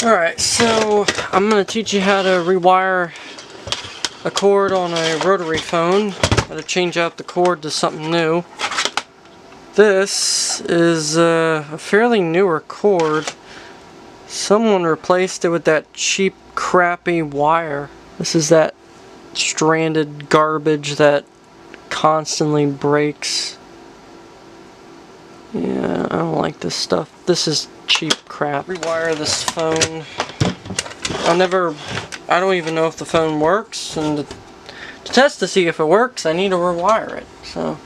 Alright, so I'm going to teach you how to rewire a cord on a rotary phone, how to change out the cord to something new. This is a fairly newer cord. Someone replaced it with that cheap, crappy wire. This is that stranded garbage that constantly breaks. Yeah, I don't like this stuff. This is cheap crap. Rewire this phone. I don't even know if the phone works, and to test to see if it works, I need to rewire it. So,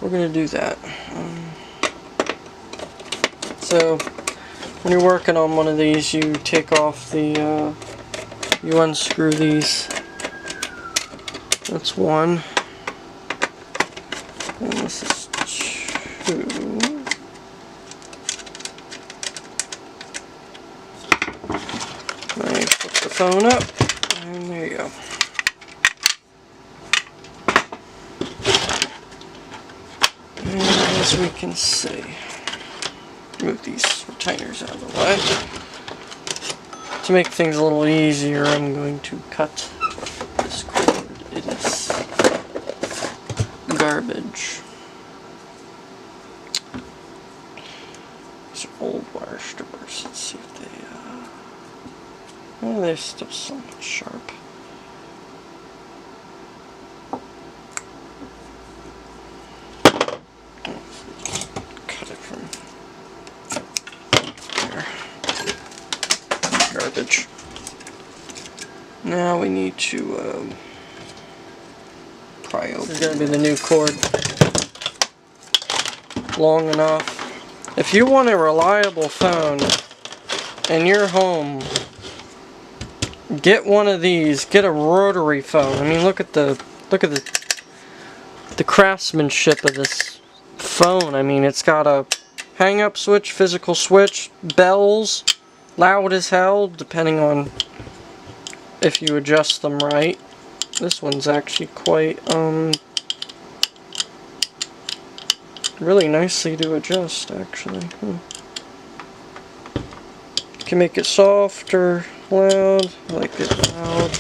we're going to do that. So, when you're working on one of these, you take off the, you unscrew these. That's one. And this is two. Now you flip the phone up, and there you go. And as we can see, move these retainers out of the way. To make things a little easier, I'm going to cut this cord. It is garbage. These are old wire strippers. Let's see if they, oh, they're still somewhat sharp. Cut it from there. Garbage. Now we need to pry open. This is going to be the new cord. Long enough. If you want a reliable phone in your home, get one of these. Get a rotary phone. I mean, look at the craftsmanship of this phone. I mean, it's got a hang-up switch, physical switch, bells, loud as hell, depending on if you adjust them right. This one's actually quite really nicely to adjust, actually. You can make it soft or loud. I like it loud.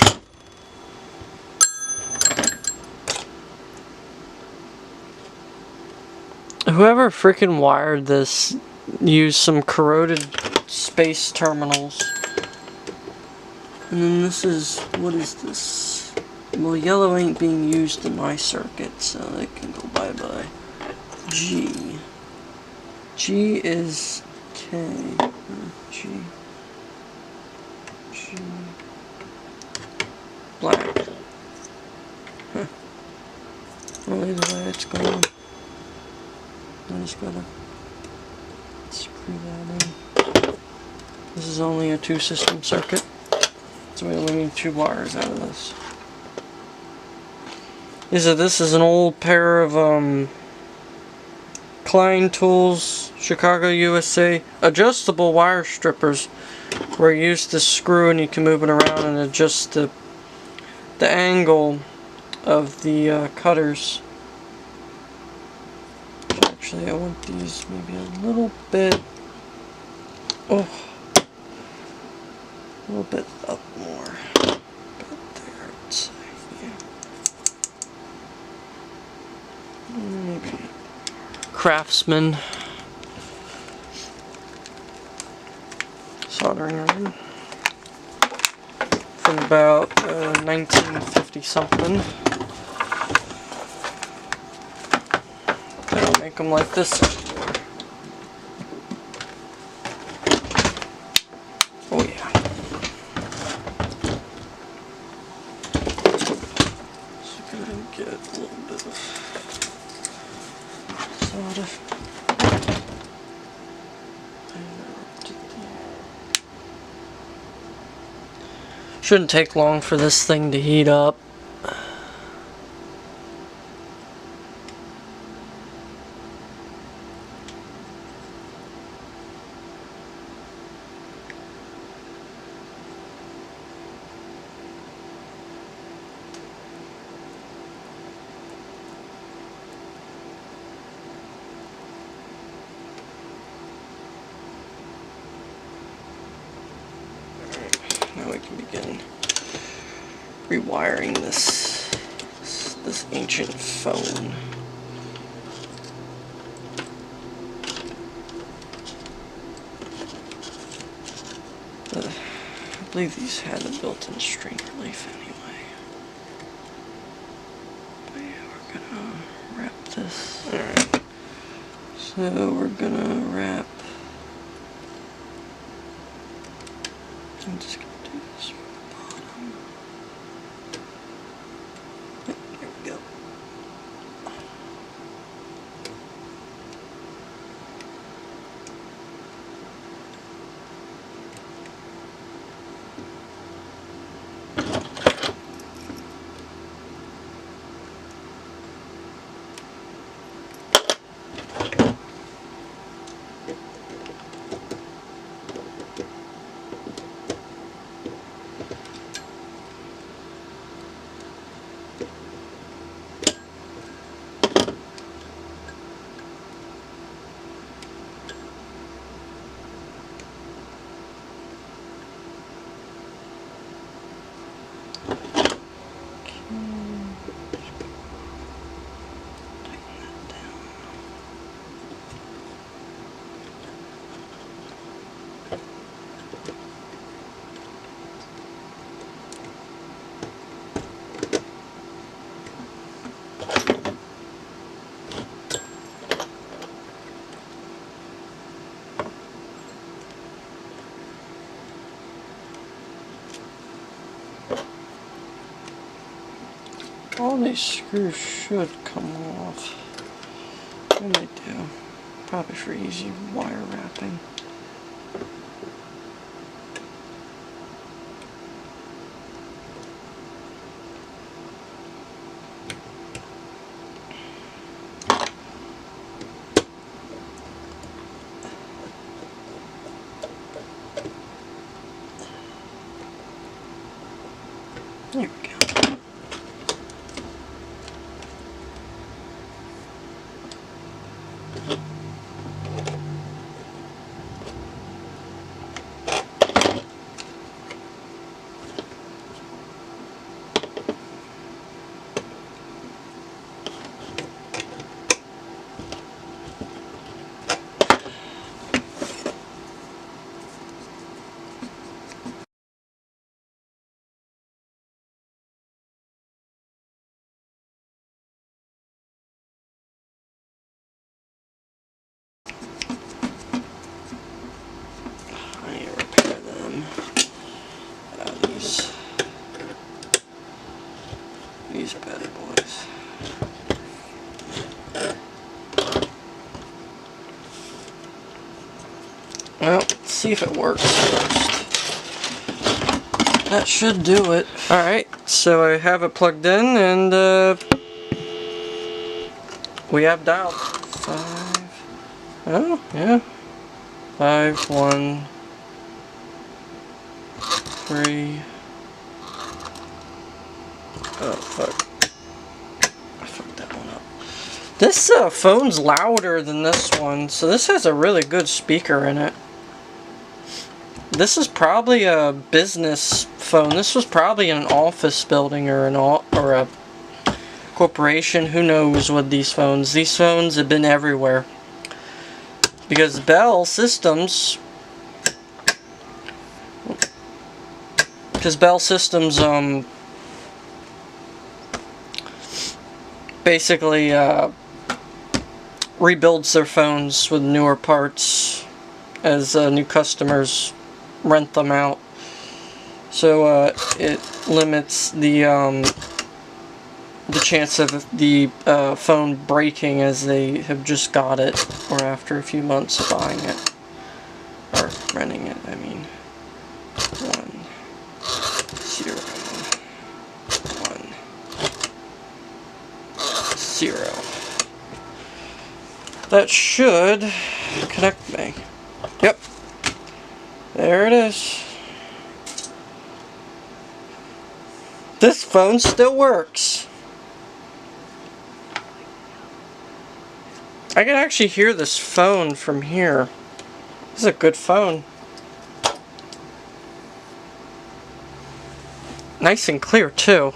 Whoever freaking wired this used some corroded space terminals. And then this is, what is this? Well, yellow ain't being used in my circuit, so it can go bye-bye. G. G is K. G. G. Black. Huh. Well, either way, it's gone. I just gotta screw that in. This is only a 2-system circuit, so we only need 2 wires out of this. This is an old pair of Klein Tools, Chicago, USA, adjustable wire strippers, where you use this screw and you can move it around and adjust the angle of the cutters. Actually, I want these maybe a little bit, a little bit up more. About there, I'd say, yeah. Maybe. Craftsman soldering iron from about 1950 something. They don't make them like this anymore. Oh yeah. So gonna get a little bit of solder. Shouldn't take long for this thing to heat up. now we can begin rewiring this ancient phone. I believe these had a built-in strain relief anyway. But yeah, we're gonna wrap this. Alright. So we're gonna wrap. I'm just gonna do this from the bottom. Yep, there we go. All these screws should come off. And they do. Probably for easy wire wrapping. There we go. These bad boys. Well, let's see if it works first. That should do it. Alright, so I have it plugged in and we have dialed 5. Oh, yeah. 5, 1, 3. Oh, fuck. I fucked that one up. This phone's louder than this one, so this has a really good speaker in it. This is probably a business phone. This was probably in an office building or a corporation. Who knows with these phones. These phones have been everywhere. Because Bell Systems... basically rebuilds their phones with newer parts as new customers rent them out. So it limits the chance of the phone breaking as they have just got it or after a few months of buying it or renting it. I mean, 1, 0, 1, 0. That should connect me. Yep. There it is. This phone still works. I can actually hear this phone from here. This is a good phone. Nice and clear too.